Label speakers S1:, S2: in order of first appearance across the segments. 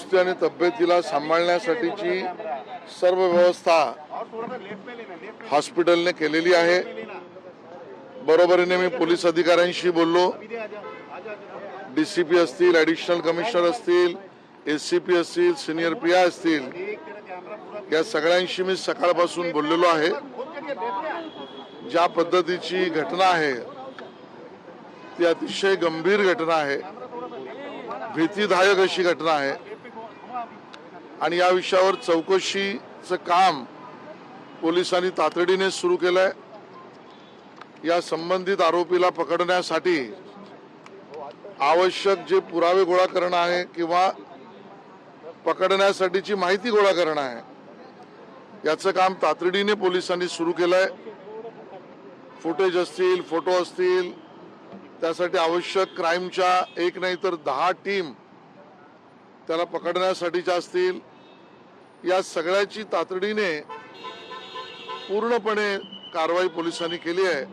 S1: तंदुरुस्ती आणि तब्येतीला सांभाळण्यासाठीची सर्व व्यवस्था हॉस्पिटलने केलेली आहे। बरोबरीने मी पोलीस अधिकाऱ्यांशी बोललो, डीसीपी असतील, ॲडिशनल कमिशनर असतील, एससीपी असतील, सिनियर पीआय असतील, या सगळ्यांशी मी सकाळपासून बोललेलो आहे। ज्या पद्धतीची घटना आहे ती अतिशय गंभीर घटना आहे, भीतीदायक अशी घटना आहे आणि या विषयावर चौकशीचं काम पोलिसांनी तातडीने सुरू केलंय। या संबंधित आरोपीला पकडण्यासाठी आवश्यक जे पुरावे गोळा करणं आहे किंवा पकडण्यासाठीची माहिती गोळा करणं आहे, याचं काम तातडीने पोलिसांनी सुरू केलंय। फुटेज असतील, फोटो असतील, त्यासाठी आवश्यक क्राईमच्या एक नाही तर 10 टीम त्याला पकडण्यासाठीच्या असतील। या सगळ्याची तातडीने पूर्णपणे कारवाई पोलिसांनी केली आहे।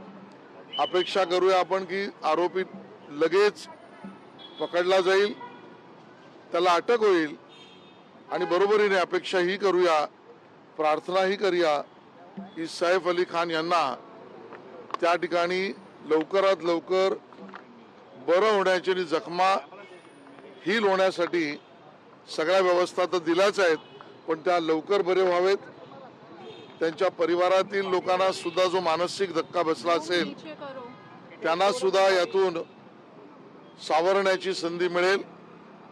S1: अपेक्षा करूया आपण की आरोपी लगेच पकडला जाईल, त्याला अटक होईल आणि बरोबरीने अपेक्षा ही करूया, प्रार्थना ही करूया की सैफ अली खान यांना त्या ठिकाणी लवकरात लवकर बरं होण्याची आणि जखमा हील होण्यासाठी सगळ्या व्यवस्था तर दिल्याच आहेत, पण त्या लवकर बरे व्हावेत। त्यांच्या परिवारातील लोकांना सुद्धा जो मानसिक धक्का बसला असेल त्यांना सुद्धा यातून सावरण्याची संधी मिळेल।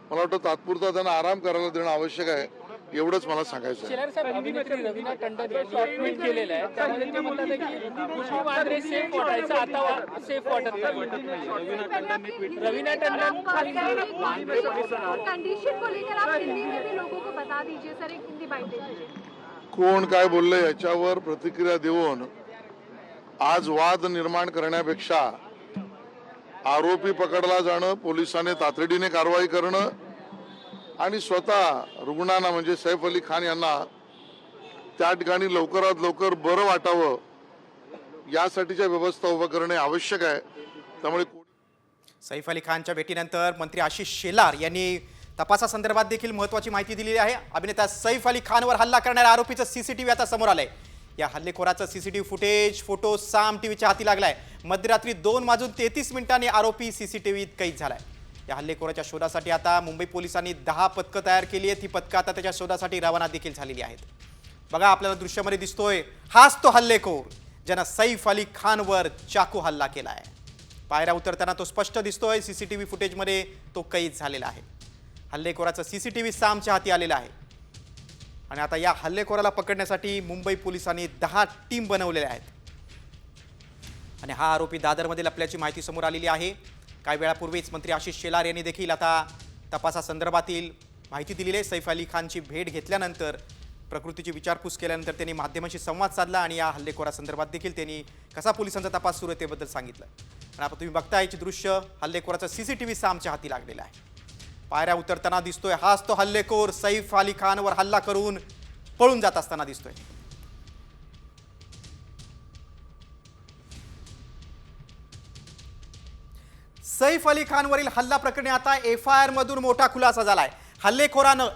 S1: मला वाटतं तात्पुरता त्यांना आराम करायला देणं आवश्यक आहे, एवढंच मला सांगायचं आहे।
S2: रवीना टंडन यांनी ट्विट केलेलं आहे, त्यामध्ये ते म्हणतात की खुशबू वांद्रे सेफ वाटायचं, आता सेफ वाटत नाही। रवीना टंडन
S3: कंडीशन को लेकर आप हिंदी में भी लोगों को बता दीजिए सर, एक हिंदी बाइट दे दीजिए।
S1: कोण काय बोलले याच्यावर प्रतिक्रिया देऊन आज वाद निर्माण करण्यापेक्षा आरोपी पकडला जाणं, पोलिसांनी तातडीने कारवाई करणं आणि स्वतः रुग्णांना म्हणजे सैफ अली खान यांना त्या ठिकाणी लवकरात लवकर बरं वाटावं यासाठीच्या व्यवस्था उभं करणे आवश्यक आहे। त्यामुळे
S4: सैफ अली खानच्या भेटीनंतर मंत्री आशिष शेलार यांनी तपासासंदर्भात देखील महत्त्वाची माहिती दिलेली आहे। अभिनेता सैफ अली खानवर हल्ला करणाऱ्या आरोपीचं सीसीटीव्ही आता समोर आलंय। या हल्लेखोराचं सीसीटीव्ही फुटेज, फोटो साम टीव्हीच्या हाती लागलाय। मध्यरात्री 2:33 आरोपी सीसीटीव्हीत कैद झालाय। या हल्लेखोराच्या शोधासाठी आता मुंबई पोलिसांनी 10 पथकं तयार केली आहेत। ही पथकं आता त्याच्या शोधासाठी रवाना देखील झालेली आहेत। बघा, आपल्याला दृश्यामध्ये दिसतोय हाच तो हल्लेखोर ज्यानं सैफ अली खानवर चाकू हल्ला केलाय। पायऱ्या उतरताना तो स्पष्ट दिसतोय, सीसीटीव्ही फुटेजमध्ये तो कैद झालेला आहे। हल्लेखोराचं सीसीटीव्ही सामच्या हाती आलेला आहे आणि आता या हल्लेखोराला पकडण्यासाठी मुंबई पोलिसांनी 10 टीम बनवलेल्या आहेत आणि हा आरोपी दादरमध्ये लपल्याची माहिती समोर आलेली आहे। काही वेळापूर्वीच मंत्री आशिष शेलार यांनी देखील आता तपासासंदर्भातील माहिती दिलेली आहे। सैफ अली खानची भेट घेतल्यानंतर, प्रकृतीची विचारपूस केल्यानंतर त्यांनी माध्यमांशी संवाद साधला आणि या हल्लेखोरासंदर्भात देखील त्यांनी कसा पोलिसांचा तपास सुरू आहे त्याबद्दल सांगितलं। आणि आता तुम्ही बघताय की दृश्य हल्लेखोराचं सीसीटीव्ही सामच्या हाती लागलेला आहे। पायऱ्या उतरताना दिसतोय हाच तो हल्लेखोर सैफ अली खानवर हल्ला करून पळून जात असताना दिसतोय। सैफ अली खानवरील हल्ला प्रकरणी आता एफआयआर मधून मोठा खुलासा झालाय। हल्लेखोरानं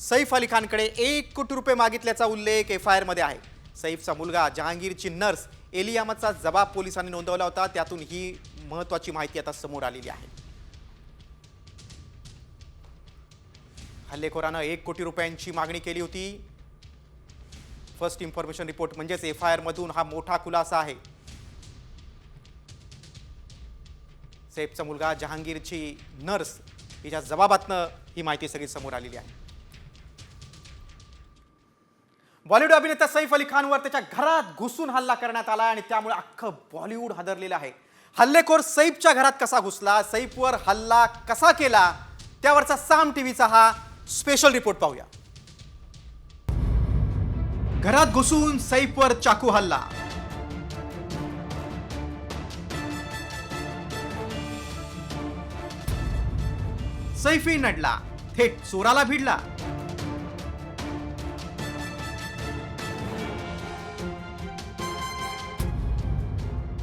S4: सैफ अली खानकडे 1 कोटी रुपये मागितल्याचा उल्लेख एफआयआर मध्ये आहे। सैफचा मुलगा जहांगीरची नर्स एली अहमदचा जबाब पोलिसांनी नोंदवला होता, त्यातून ही महत्त्वाची माहिती आता समोर आलेली आहे। हल्लेखोरानं 1 कोटी रुपयांची मागणी केली होती। फर्स्ट इन्फॉर्मेशन रिपोर्ट म्हणजेच एफआयआर मधून हा मोठा खुलासा आहे। सैफचा मुलगा जहांगीरची नर्स हिच्या जबाबातनं ही माहिती सगळी समोर आलेली आहे। बॉलिवूड अभिनेता सैफ अली खानवर त्याच्या घरात घुसून हल्ला करण्यात आला आणि त्यामुळे अख्खं बॉलिवूड हादरलेलं आहे। हल्लेखोर सैफच्या घरात कसा घुसला, सैफवर हल्ला कसा केला, त्यावरचा साम टीव्हीचा हा स्पेशल रिपोर्ट पाहूया। घरात घुसून सैफवर चाकू हल्ला। सैफी नडला, थेट चोराला भिडला।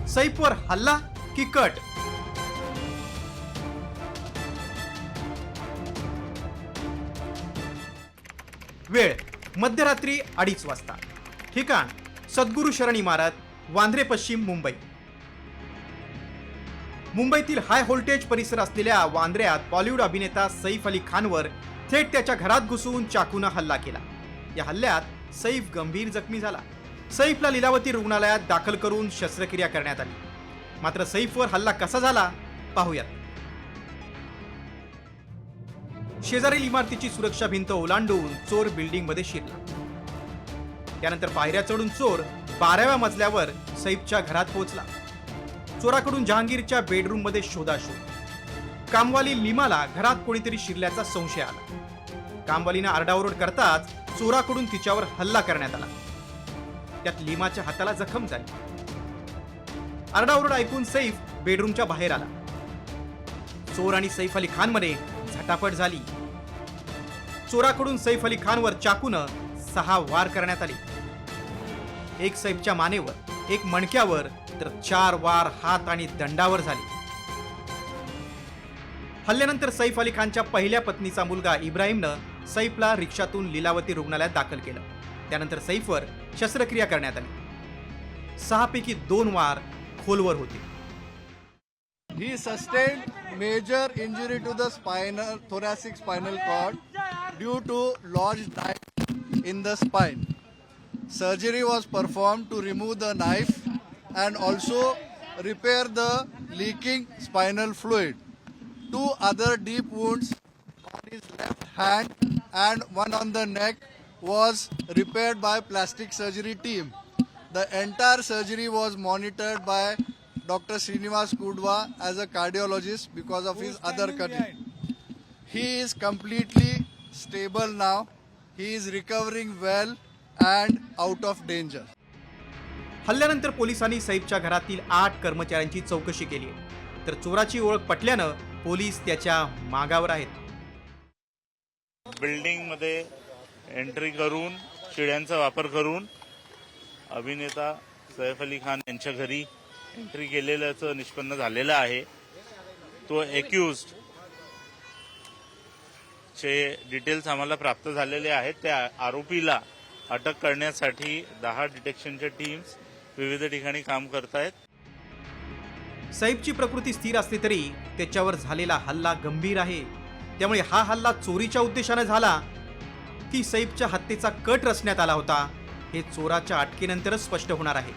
S4: सैफवर हल्ला की कट? वेळ मध्यरात्री 2:30 वाजता. ठिकाण सद्गुरू शरण इमारत, वांद्रे पश्चिम, मुंबई. मुंबईतील हाय व्होल्टेज परिसर असलेल्या वांद्र्यात बॉलिवूड अभिनेता सैफ अली खानवर थेट त्याच्या घरात घुसून चाकूनं हल्ला केला. या हल्ल्यात सैफ गंभीर जखमी झाला. सैफला लीलावती रुग्णालयात दाखल करून शस्त्रक्रिया करण्यात आली. मात्र सैफवर हल्ला कसा झाला पाहूयात. शेजारील इमारतीची सुरक्षा भिंत ओलांडून चोर बिल्डिंग मध्ये शिरला. त्यानंतर पायऱ्या चढून चोर 12व्या मजल्यावर सैफच्या घरात पोहोचला. चोराकडून जहांगीरच्या बेडरूम मध्ये शोधाशोध. कामवाली लिमाला घरात कोणीतरी शिरल्याचा संशय आला. कामवालीनं आरडाओरड करताच चोराकडून तिच्यावर हल्ला करण्यात आला. त्यात लिमाच्या हाताला जखम झाली. आरडाओरड ऐकून सैफ बेडरूमच्या बाहेर आला. चोर आणि सैफ अली खान मध्ये झटापट झाली. चोराकडून सैफ अली खानवर चाकूनं 6 वार करण्यात आले. एक सैफच्या मानेवर, एक मणक्यावर तर 4 वार हात आणि दंडावर झाले. हल्ल्यानंतर सैफ अली खानच्या पहिल्या पत्नीचा मुलगा इब्राहिमनं सैफला रिक्षातून लीलावती रुग्णालयात दाखल केलं. त्यानंतर सैफवर शस्त्रक्रिया करण्यात आली. 6 पैकी 2 वार खोलवर होते.
S5: He sustained major injury to the thoracic spinal cord due to lodged knife in the spine. Surgery was performed to remove the knife and also repair the leaking spinal fluid. 2 other deep wounds on his left hand and one on the neck was repaired by plastic surgery team. The entire surgery was monitored by Dr. Srinivas Kudwa as a cardiologist because of his other condition. He is completely stable now. He is recovering well and out of danger.
S4: हल्ल्यानंतर पोलिसांनी सैफच्या घरातील 8 कर्मचाऱ्यांची चौकशी केली आहे. तर चोराची ओळख पटल्यानं police त्याच्या मागावर आहेत.
S6: बिल्डिंग मध्ये एंट्री करून शिड्यांचा वापर करून अभिनेता सैफ अली खान यांच्या घरी एंट्री केलेल्याचं निष्पन्न झालेलं आहे. तो एक्युज्ड चे डिटेल्स आम्हाला प्राप्त झालेले आहेत. त्या आरोपीला अटक करण्यासाठी 10 डिटेक्शनच्या टीम्स विविध ठिकाणी काम करत आहेत.
S4: सैफची प्रकृती स्थिर असली तरी त्याच्यावर झालेला हल्ला गंभीर आहे. त्यामुळे हा हल्ला चोरीच्या उद्देशाने झाला की सैफच्या हत्येचा कट रचण्यात आला होता हे चोराच्या अटकेनंतरच स्पष्ट होणार आहे.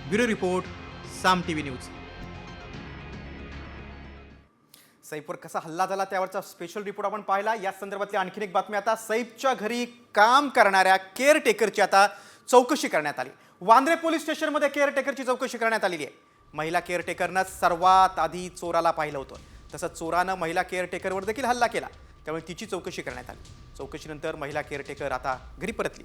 S4: ब्युरो रिपोर्ट, साम टीव्ही न्यूज. सैफवर कसा हल्ला झाला त्यावरचा स्पेशल रिपोर्ट आपण पाहिला. या संदर्भातली आणखीन एक बातमी. आता सैफच्या घरी काम करणाऱ्या केअरटेकरची आता चौकशी करण्यात आली. वांद्रे पोलीस स्टेशनमध्ये केअरटेकरची चौकशी करण्यात आलेली आहे. महिला केअरटेकरनं सर्वात आधी चोराला पाहिलं होतं. तसंच चोरानं महिला केअरटेकरवर देखील हल्ला केला. त्यामुळे तिची चौकशी करण्यात आली. चौकशीनंतर महिला केअरटेकर आता घरी परतली.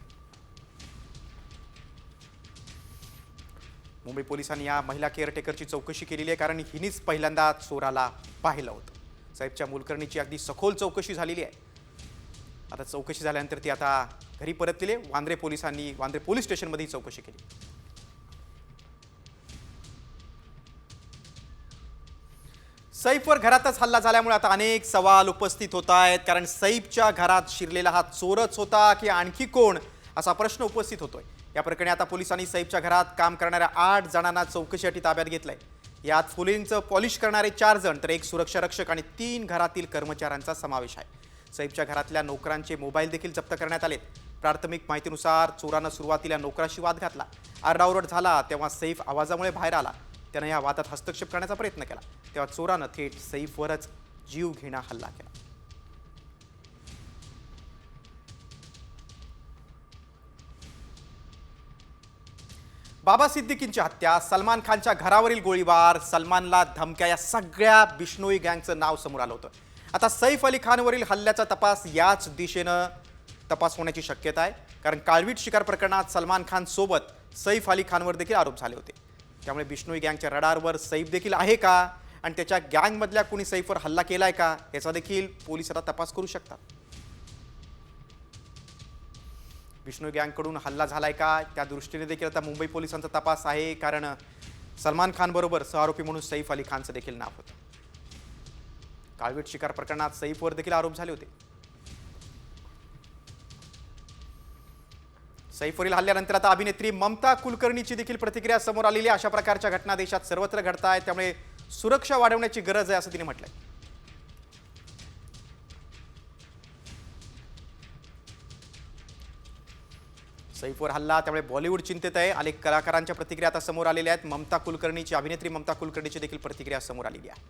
S4: मुंबई पोलिसांनी या महिला केअरटेकरची चौकशी केलेली आहे कारण हिनीच पहिल्यांदा चोराला पाहिलं होतं. सैफच्या मुलकर्णीची अगदी सखोल चौकशी झालेली आहे. आता चौकशी झाल्यानंतर ती आता घरी परतलेली आहे. वांद्रे पोलिसांनी वांद्रे पोलीस स्टेशनमध्ये चौकशी केली. सैफवर घरातच हल्ला झाल्यामुळे आता अनेक सवाल उपस्थित होत आहेत. कारण सैफच्या घरात शिरलेला हा चोरच होता की आणखी कोण, असा प्रश्न उपस्थित होतोय. या प्रकरणी आता पोलिसांनी सैफच्या घरात काम करणाऱ्या 8 जणांना चौकशीसाठी ताब्यात घेतलंय. यात फुलेंचं पॉलिश करणारे 4 जण तर 1 सुरक्षा रक्षक आणि 3 घरातील कर्मचाऱ्यांचा समावेश आहे. सैफच्या घरातल्या नोकरांचे मोबाईल देखील जप्त करण्यात आलेत. प्राथमिक माहितीनुसार चोरानं सुरुवातीला नोकराशी वाद घातला. आरडाओरड झाला तेव्हा सैफ आवाजामुळे बाहेर आला. त्यानं या वादात हस्तक्षेप करण्याचा प्रयत्न केला. तेव्हा चोरानं थेट सैफवरच जीवघेणा हल्ला केला. बाबा सिद्दीकींची हत्या, सलमान खानच्या घरावरील गोळीबार, सलमानला धमक्या, या सगळ्या बिश्नोई गँगचं नाव समोर आलं होतं. आता सैफ अली खानवरील हल्ल्याचा तपास याच दिशेनं तपास होण्याची शक्यता आहे. कारण काळवीट शिकार प्रकरणात सलमान खान सोबत सैफ अली खानवर देखील आरोप झाले होते. त्यामुळे बिश्नोई गँगच्या रडारवर सैफ देखील आहे का आणि त्याच्या गँगमधल्या कोणी सैफवर हल्ला केलाय का याचा देखील पोलीस आता तपास करू शकतात. बिश्नोई गँगकडून हल्ला झालाय का त्या दृष्टीने देखील आता मुंबई पोलिसांचा तपास आहे. कारण सलमान खान बरोबर सहआरोपी म्हणून सैफ अली खानचं देखील नाव होतं. काळवीट शिकार प्रकरणात सैफवर देखील आरोप झाले होते. सैफवरील हल्ल्यानंतर आता अभिनेत्री ममता कुलकर्णीची देखील प्रतिक्रिया समोर आलेली आहे. अशा प्रकारच्या घटना देशात सर्वत्र घडत आहेत, त्यामुळे सुरक्षा वाढवण्याची गरज आहे असं तिने म्हटलंय. सैफवर हल्ला, त्यामुळे बॉलिवूड चिंतेत आहे. अनेक कलाकारांच्या प्रतिक्रिया आता समोर आलेल्या आहेत. अभिनेत्री ममता कुलकर्णीची देखील प्रतिक्रिया समोर आलेली आहे.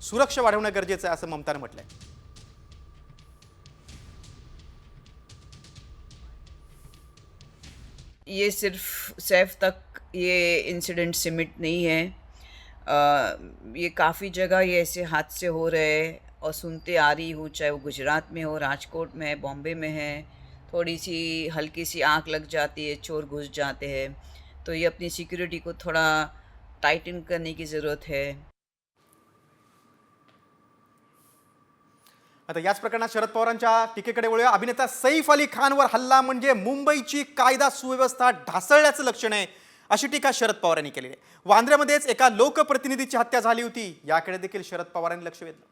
S4: सुरक्षा वाढवणं गरजेचं आहे असं ममतानं म्हटलंय.
S7: ये सिर्फ सैफ तक ये इंसिडेंट सिमिट नहीं है. ये काफ़ी जगह ये ऐसे हादसे हो रहे हैं और सुनते आ रही हूँ, चाहे वो गुजरात में हो, राजकोट में है, बॉम्बे में है. थोड़ी सी हल्की सी आँख लग जाती है, चोर घुस जाते हैं, तो ये अपनी सिक्योरिटी को थोड़ा टाइटन करने की ज़रूरत है.
S4: आता याच प्रकरणात शरद पवारांच्या टीकेकडे वळूया. अभिनेता सैफ अली खानवर हल्ला म्हणजे मुंबईची कायदा सुव्यवस्था ढासळल्याचं लक्षण आहे, अशी टीका शरद पवार यांनी केली आहे. वांद्र्यामध्येच एका लोकप्रतिनिधीची हत्या झाली होती, याकडे देखील शरद पवारांनी लक्ष वेधलं.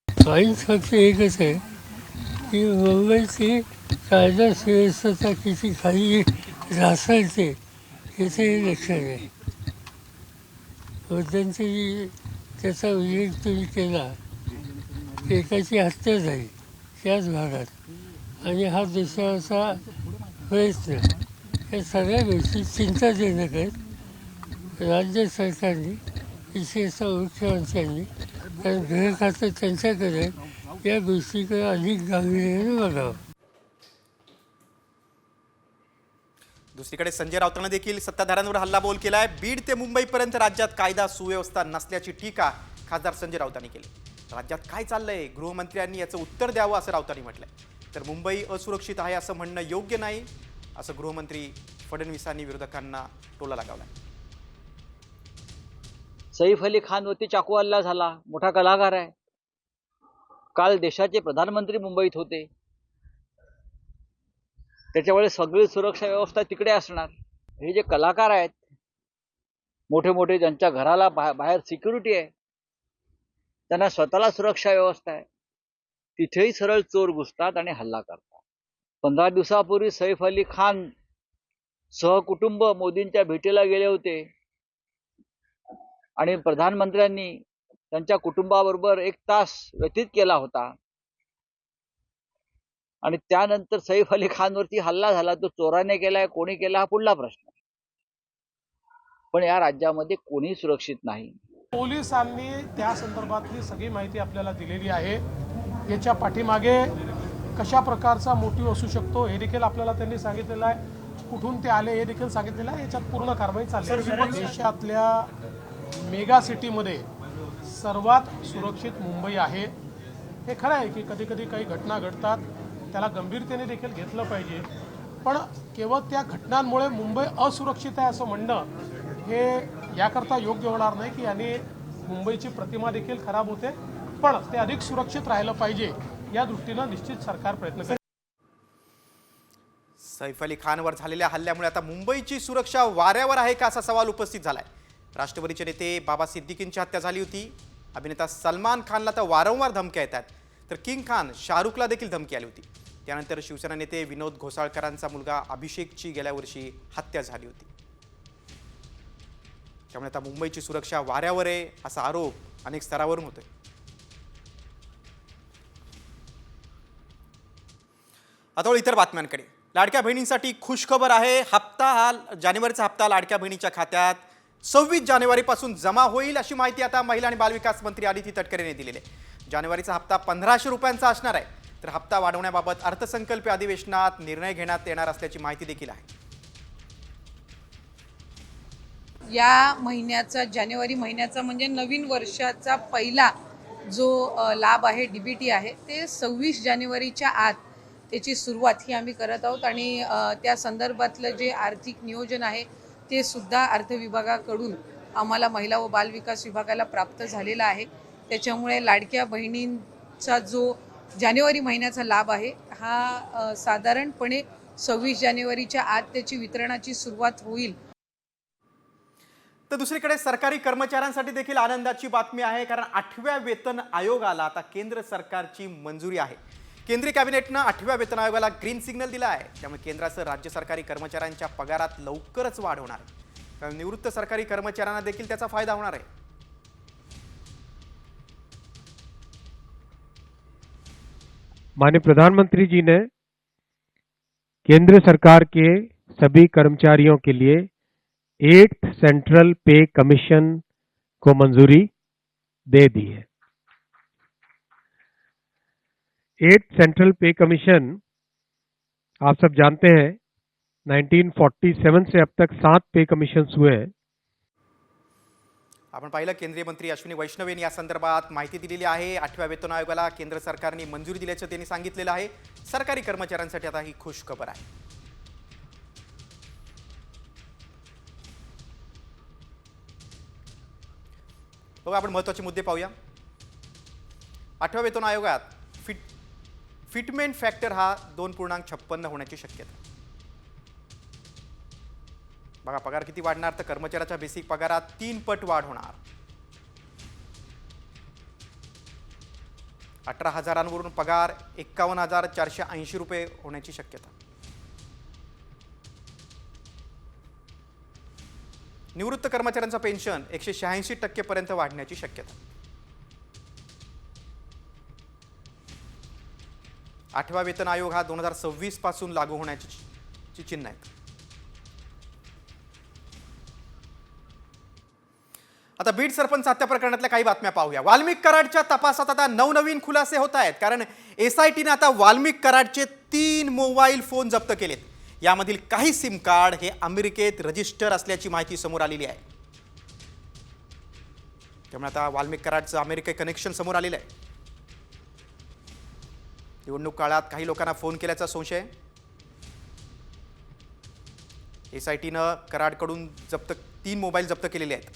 S8: पॉइंट फक्त एकच आहे की मुंबईची कायदा सुव्यवस्था किती खाली ढासळते याचं हे लक्षण आहे. मध्यंतरी त्याचा उल्लेख तुम्ही केला, एकाची हत्या झाली त्याच भागात आणि हा दुसऱ्याचा प्रयत्न, या सगळ्या गोष्टी चिंताजनक आहेत. राज्य सरकारने, विशेषतः मुख्यमंत्र्यांनी, कारण गृह खातं त्यांच्याकडे, या गोष्टीकडे अधिक गांभीर्याने बघावं.
S4: दुसरीकडे संजय राऊतांनी देखील सत्ताधाऱ्यांवर हल्लाबोल केलाय. बीड ते मुंबईपर्यंत राज्यात कायदा सुव्यवस्था नसल्याची टीका खासदार संजय राऊतांनी केली. राज्यात काय चाललंय, गृहमंत्र्यांनी याचं उत्तर द्यावं असं राऊतांनी म्हटलंय. तर मुंबई असुरक्षित आहे असं म्हणणं योग्य नाही असं गृहमंत्री फडणवीसांनी विरोधकांना टोला लगावलाय.
S9: सैफ अली खानवरती चाकू हल्ला झाला, मोठा कलाकार आहे. काल देशाचे प्रधानमंत्री मुंबईत होते, त्याच्यामुळे सगळी सुरक्षा व्यवस्था तिकडे असणार. हे जे कलाकार आहेत मोठे मोठे, ज्यांच्या घराला बाहेर सिक्युरिटी आहे, त्यांना स्वतःला सुरक्षा व्यवस्था आहे, तिथेही सरळ चोर घुसतात आणि हल्ला करतात. 15 दिवसापूर्वी सैफ अली खान सहकुटुंब मोदींच्या भेटीला गेले होते आणि प्रधानमंत्र्यांनी त्यांच्या कुटुंबाबरोबर 1 तास व्यतीत केला होता. आणि त्यानंतर सैफ अली खानवरती हल्ला झाला. तो चोराने केलाय, कोणी केला, हा पुढला प्रश्न. पण या राज्यामध्ये कोणी सुरक्षित नाही.
S10: पोलिसांनी त्या संदर्भातली सगळी माहिती आपल्याला दिलेली आहे. याच्या पाठीमागे कशा प्रकारचा मोटिव्ह असू शकतो हे देखील आपल्याला त्यांनी सांगितलेलं आहे. कुठून ते आले हे देखील सांगितलेलं आहे. याच्यात पूर्ण कारवाई चालली आहे. देशातल्या मेगा सिटीमध्ये सर्वात सुरक्षित मुंबई आहे. हे खरं आहे की कधी कधी काही घटना घडतात, त्याला गंभीरतेने देखील घेतलं पाहिजे. पण केवळ त्या घटनांमुळे मुंबई असुरक्षित आहे असं म्हणणं हे याकरता योग्य होणार नाही की याने मुंबईची प्रतिमा देखील खराब होते. पण ते अधिक सुरक्षित राहिलं पाहिजे या दृष्टीनं निश्चित सरकार प्रयत्न करेल.
S4: सैफ अली खानवर झालेल्या हल्ल्यामुळे आता मुंबईची सुरक्षा वाऱ्यावर आहे का असा सवाल उपस्थित झालाय. राष्ट्रवादीचे नेते बाबा सिद्दीकींची हत्या झाली होती. अभिनेता सलमान खानला तर वारंवार धमक्या येतात, तर किंग खान शाहरुखला देखील धमकी आली होती. त्यानंतर शिवसेना नेते विनोद घोसाळकरांचा मुलगा अभिषेकची गेल्या वर्षी हत्या झाली होती. त्यामुळे आता मुंबईची सुरक्षा वाऱ्यावर आहे असा आरोप अनेक स्तरावरून होतोय. आता इतर बातम्यांकडे. लाडक्या बहिणींसाठी खुशखबर आहे. जानेवारीचा हप्ता लाडक्या बहिणीच्या खात्यात 26 जानेवारीपासून जमा होईल अशी माहिती आता महिला आणि बालविकास मंत्री अदिती तटकरे यांनी दिलेली आहे. जानेवारीचा हप्ता 1500 रुपयांचा असणार आहे. तर हप्ता वाढवण्याबाबत अर्थसंकल्पीय अधिवेशनात निर्णय घेण्यात येणार असल्याची माहिती देखील आहे.
S11: या महिन्याचा, जानेवारी महिन्याचा म्हणजे नवीन वर्षाचा पहिला जो लाभ आहे, डीबीटी आहे, ते 26 जानेवारीच्या आत त्याची सुरुवात ही आम्ही करत आहोत. आणि त्या संदर्भातलं जे आर्थिक नियोजन आहे ते सुद्धा अर्थ विभागाकडून आम्हाला महिला व बालविकास विभागाला प्राप्त झालेला आहे. त्याच्यामुळे लाडक्या बहिणींचा जो जानेवारी महिन्याचा लाभ आहे हा साधारणपणे 26 जानेवारीच्या आत त्याची वितरणाची सुरुवात होईल.
S4: तर दुसरीकडे सरकारी कर्मचाऱ्यांसाठी देखील आनंदाची बातमी आहे, कारण 8व्या वेतन आयोगाला आता केंद्र सरकारची मंजुरी आहे. केंद्रीय कॅबिनेटनं 8व्या वेतन आयोगाला ग्रीन सिग्नल दिला आहे. त्यामुळे केंद्रासह राज्य सरकारी कर्मचाऱ्यांच्या पगारात लवकरच वाढ होणार आहे. कारण निवृत्त सरकारी कर्मचाऱ्यांना देखील त्याचा फायदा होणार आहे.
S12: माननीय प्रधानमंत्री जी ने केंद्र सरकार के सभी कर्मचारियों के लिए 8th सेंट्रल पे कमीशन को मंजूरी दे दी है. 8th सेंट्रल पे कमीशन आप सब जानते हैं 1947 से अब तक 7 पे कमीशन्स हुए हैं.
S4: आपण पाहिलं केंद्रीय मंत्री अश्विनी वैष्णव यांनी या संदर्भात माहिती दिलेली आहे. 8व्या वेतन आयोगाला केंद्र सरकारने मंजुरी दिल्याचं त्यांनी सांगितलेलं आहे. सरकारी कर्मचाऱ्यांसाठी आता ही खुश खबर आहे. बघा, आपण महत्त्वाचे मुद्दे पाहूया. 8व्या वेतन आयोगात फिटमेंट फॅक्टर हा 2.56 होण्याची शक्यता. बघा, पगार किती वाढणार, तर कर्मचाऱ्याच्या बेसिक पगारात 3 पट वाढ होणार. 18,000वरून पगार 51,480 रुपये होण्याची शक्यता. निवृत्त कर्मचाऱ्यांचं पेन्शन 186% पर्यंत वाढण्याची शक्यता. 8वा वेतन आयोग हा 2026 पासून लागू होण्याची चिन्ह आहेत. आता बीड सरपंच हत्या प्रकरणातल्या काही बातम्या पाहूया. वाल्मिक कराडच्या तपासात आता नवनवीन खुलासे होत आहेत, कारण SITने आता वाल्मिक कराडचे 3 मोबाईल फोन जप्त केलेत. यामधील काही सिम कार्ड हे अमेरिकेत रजिस्टर असल्याची माहिती समोर आलेली आहे. त्यामुळे आता वाल्मिक कराडचं अमेरिका कनेक्शन समोर आलेलं आहे. निवडणूक काळात काही लोकांना फोन केल्याचा संशय. SITनं कराडकडून 3 मोबाईल जप्त केलेले आहेत.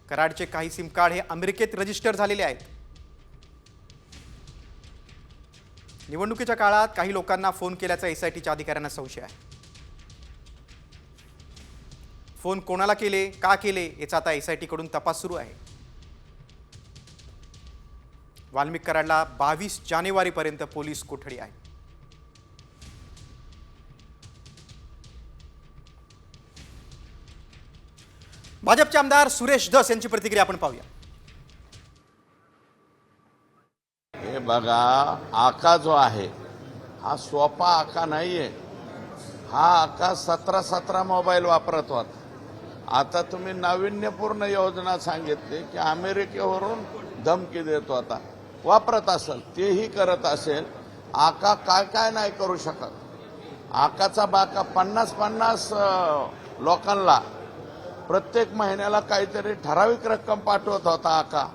S4: कराडचे काही सिम कार्ड हे अमेरिकेत रजिस्टर झालेले आहेत. निवडणुकीच्या काळात काही लोकांना फोन केल्याचा SITच्या अधिकाऱ्यांना संशय आहे. फोन कोणाला केले, का केले, याचा आता SIT कडून तपास सुरू आहे. वाल्मिक कराडला 22 जानेवारीपर्यंत पोलीस कोठडी आहे. भाजपचे आमदार सुरेश धस यांची प्रतिक्रिया आपण पाहूया.
S13: हे बघा, आका जो आहे हा सोपा आका नाहीये. हा आका 17 मोबाईल वापरत होता. आता तुम्ही नाविन्यपूर्ण योजना सांगितली की अमेरिकेवरून धमकी देत होता. वापरत असेल, तेही करत असेल. आका काय नाही करू शकत. आकाचा बाका 50 लोकांना प्रत्येक महिन्याला काहीतरी ठराविक रक्कम पाठवत होता आका.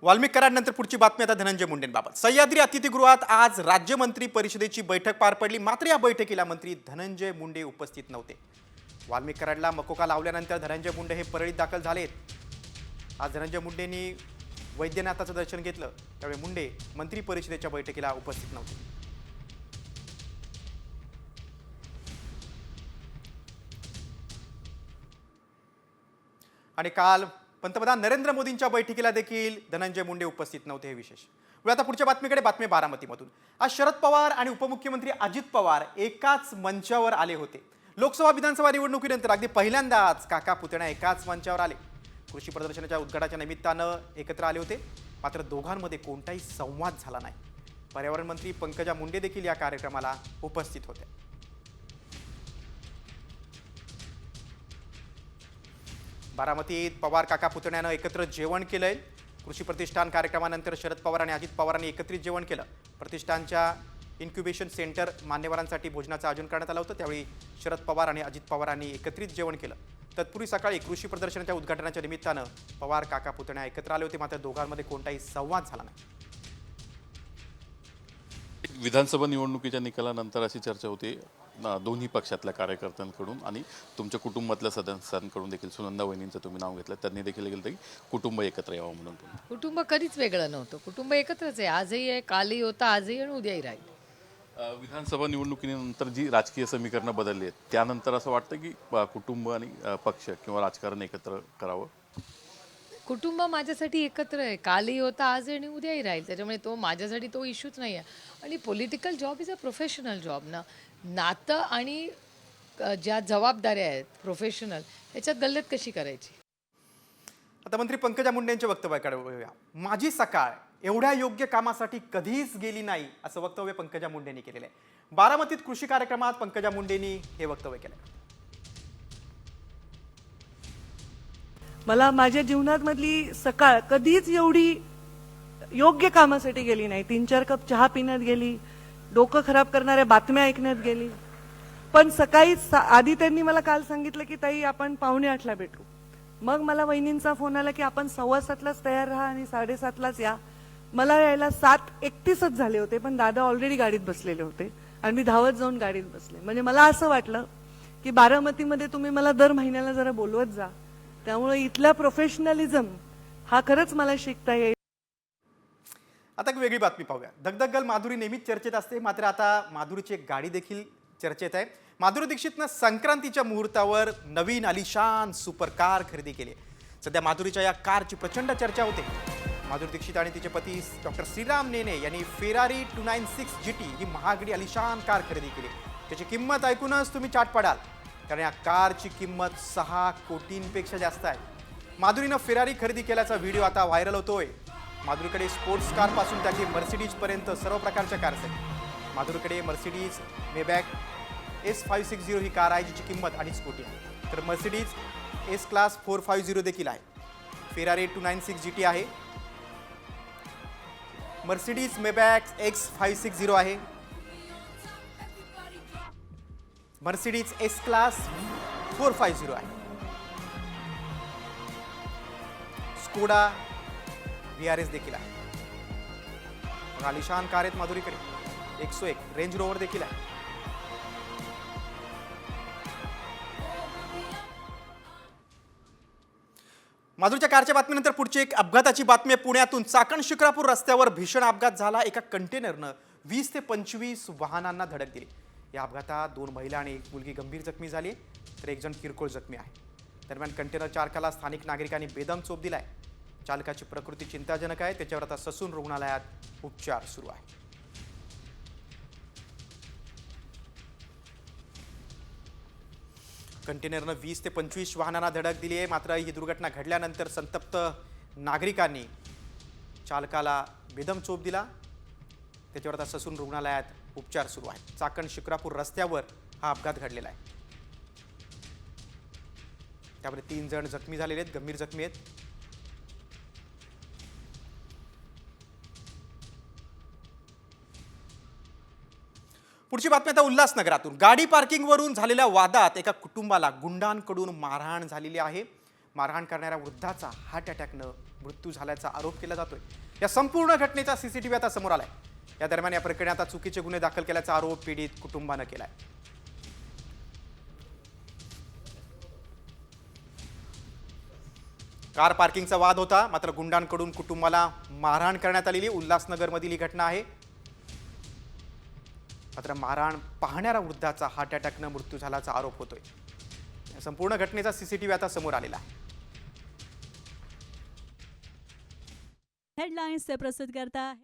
S4: वाल्मिक कराडनंतर पुढची बातमी आता धनंजय मुंडेंबाबत. सह्याद्री अतिथीगृहात आज राज्यमंत्री परिषदेची बैठक पार पडली. मात्र या बैठकीला मंत्री धनंजय मुंडे उपस्थित नव्हते. वाल्मिक कराडला मकोका लावल्यानंतर धनंजय मुंडे हे परळीत दाखल झालेत. आज धनंजय मुंडेंनी वैद्यनाथाचं दर्शन घेतलं. त्यावेळी मुंडे मंत्री परिषदेच्या बैठकीला उपस्थित नव्हते. आणि काल पंतप्रधान नरेंद्र मोदींच्या बैठकीला देखील धनंजय मुंडे उपस्थित नव्हते. हे विशेष. आता पुढच्या बातमीकडे. बातमी बारामतीमधून. आज शरद पवार आणि उपमुख्यमंत्री अजित पवार एकाच मंचावर आले होते. लोकसभा विधानसभा निवडणुकीनंतर अगदी पहिल्यांदाच काका पुतण्या एकाच मंचावर आले. कृषी प्रदर्शनाच्या उद्घाटनाच्या निमित्तानं एकत्र आले होते. मात्र दोघांमध्ये कोणताही संवाद झाला नाही. पर्यावरण मंत्री पंकजा मुंडे देखील या कार्यक्रमाला उपस्थित होत्या. बारामतीत पवार काका पुतण्यानं एकत्र जेवण केलंय. कृषी प्रतिष्ठान कार्यक्रमानंतर शरद पवार आणि अजित पवारांनी एकत्रित जेवण केलं. प्रतिष्ठानच्या इन्क्युबेशन सेंटर मान्यवरांसाठी भोजनाचं आयोजन करण्यात आलं होतं. त्यावेळी शरद पवार आणि अजित पवारांनी एकत्रित जेवण केलं. तत्पूर्वी सकाळी कृषी प्रदर्शनाच्या उद्घाटनाच्या निमित्तानं पवार काका पुतण्या एकत्र आले होते. मात्र दोघांमध्ये कोणताही संवाद झाला नाही.
S14: विधानसभा निवडणुकीच्या निकालानंतर अशी चर्चा होती दोन्ही पक्षातल्या कार्यकर्त्यांकडून आणि तुमच्या कुटुंबातल्या सदस्यांकडून देखील. सुनंदा वहिनींचं तुम्ही नाव घेतलं. त्यांनी देखील गेलं की कुटुंब एकत्र यावं म्हणून.
S15: कुटुंब कधीच वेगळं नव्हतं. कुटुंब एकत्रच आहे. आजही आहे, कालही होतं, आजही आणि उद्याही राहील.
S14: विधानसभा निवडणुकीनंतर जी राजकीय समीकरणं बदलली आहेत त्यानंतर असं वाटतं की कुटुंब आणि पक्ष किंवा राजकारण एकत्र करावं.
S11: कुटुंब माझ्यासाठी एकत्र आहे. कालही होता, आज आणि उद्याही राहील. त्याच्यामुळे तो माझ्यासाठी तो इश्यूच नाही आहे. आणि political job is a professional job ना. नातं आणि ज्या जबाबदाऱ्या आहेत प्रोफेशनल याच्यात गल्लत कशी करायची.
S4: आता मंत्री पंकजा मुंडेंच्या वक्तव्याकडे वळूया. माझी सकाळ एवढ्या योग्य कामासाठी कधीच गेली नाही असं वक्तव्य पंकजा मुंडेंनी केलेलं आहे. बारामतीत कृषी कार्यक्रमात पंकजा मुंडेंनी हे वक्तव्य केलं.
S15: मला माझ्या जीवनामधली सकाळ कधीच एवढी योग्य कामासाठी गेली नाही. 3-4 कप चहा पिण्यात गेली, डोकं खराब करणाऱ्या बातम्या ऐकण्यात गेली. पण सकाळी आधी त्यांनी मला काल सांगितलं की ताई आपण 5:45ला भेटू. मग मला वहिनींचा फोन आला की आपण 7:15लाच तयार राहा आणि 7:30लाच या. मला यायला 7:31च झाले होते, पण दादा ऑलरेडी गाडीत बसलेले होते आणि मी धावत जाऊन गाडीत बसले. म्हणजे मला असं वाटलं की बारामतीमध्ये तुम्ही मला दर महिन्याला जरा बोलवत जा. त्यामुळे इथला प्रोफेशनलिझम हा खरंच मला शिकता येईल.
S4: आता एक वेगळी बातमी पाहूया. धगधगल माधुरी नेहमीच चर्चेत असते, मात्र आता माधुरीची एक गाडी देखील चर्चेत आहे. माधुरी दीक्षितनं संक्रांतीच्या मुहूर्तावर नवीन आलिशान सुपर कार खरेदी केली. सध्या माधुरीच्या या कारची प्रचंड चर्चा होते. माधुरी दीक्षित आणि तिचे पती डॉक्टर श्रीराम नेने यांनी फेरारी 296 GT ही महागडी आलिशान कार खरेदी केली. त्याची किंमत ऐकूनच तुम्ही चाट पडाल, कारण या कारची किंमत 6 कोटींपेक्षा जास्त आहे. माधुरीनं फेरारी खरेदी केल्याचा व्हिडिओ आता व्हायरल होतोय. माधुरीकडे स्पोर्ट्स कार पासून त्याची मर्सिडीज पर्यंत सर्व प्रकारच्या कार्स आहेत. माधुरीकडे मर्सिडीज मेबॅक S560 ही कार आहे, जिची किंमत 2.5 कोटी आहे. तर मर्सिडीज S क्लास 450 देखील आहे. फेरारी 296 GT आहे. मर्सिडीज मेबॅक X560 आहे. मर्सिडीज S क्लास 450 आहे. स्कोडा VRS देखील आहे. आलिशान कार आहेत माधुरीकडे. 101 रेंज रोवर देखील आहे. माधुरीच्या कारच्या बातमीनंतर पुढची एक अपघाताची बातमी आहे. पुण्यातून चाकण शिक्रापूर रस्त्यावर भीषण अपघात झाला. एका कंटेनरनं 20 ते 25 वाहनांना धडक दिली. या अपघातात 2 महिला आणि 1 मुलगी गंभीर जखमी झाली, तर 1 जण किरकोळ जखमी आहे. दरम्यान कंटेनर चालकाला स्थानिक नागरिकांनी बेदम चोप दिलाय. चालकाची प्रकृती चिंताजनक आहे. त्याच्यावर आता ससून रुग्णालयात उपचार सुरू आहे. कंटेनरनं 20 ते 25 वाहनांना धडक दिली आहे. मात्र ही दुर्घटना घडल्यानंतर संतप्त नागरिकांनी चालकाला बेदम चोप दिला. त्याच्यावर आता ससून रुग्णालयात उपचार सुरू आहेत. चाकण शिक्रापूर रस्त्यावर हा अपघात घडलेला आहे. त्यामध्ये 3 जण जखमी झालेले आहेत, गंभीर जखमी आहेत. पुढची बातमी आता उल्हासनगरातून. गाडी पार्किंगवरून झालेल्या वादात एका कुटुंबाला गुंडांकडून मारहाण झालेली आहे. मारहाण करणाऱ्या वृद्धाचा हार्ट अटॅकनं मृत्यू झाल्याचा आरोप केला जातोय. या संपूर्ण घटनेचा CCTV आता समोर आलाय. या दरम्यान या प्रकरणी आता चुकीचे गुन्हे दाखल केल्याचा आरोप पीडित कुटुंबानं केलाय. कार पार्किंगचा वाद होता, मात्र गुंडांकडून कुटुंबाला मारहाण करण्यात आलेली उल्हासनगरमधील ही घटना आहे. मात्र मारहाण पाहणाऱ्या वृद्धाचा हार्ट अटॅकनं मृत्यू झाल्याचा आरोप होतोय. या संपूर्ण घटनेचा CCTV आता समोर आलेला आहे.
S16: हेडलाइन्स से प्रस्तुत करता है.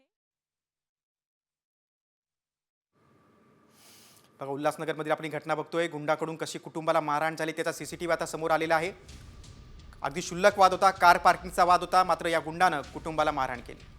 S4: बघा, उल्हासनगरमधील आपण घटना बघतोय. गुंडाकडून कशी कुटुंबाला मारहाण झाली त्याचा CCTV आता समोर आलेला आहे. अगदी क्षुल्लक वाद होता, कार पार्किंगचा वाद होता, मात्र या गुंडानं कुटुंबाला मारहाण केली.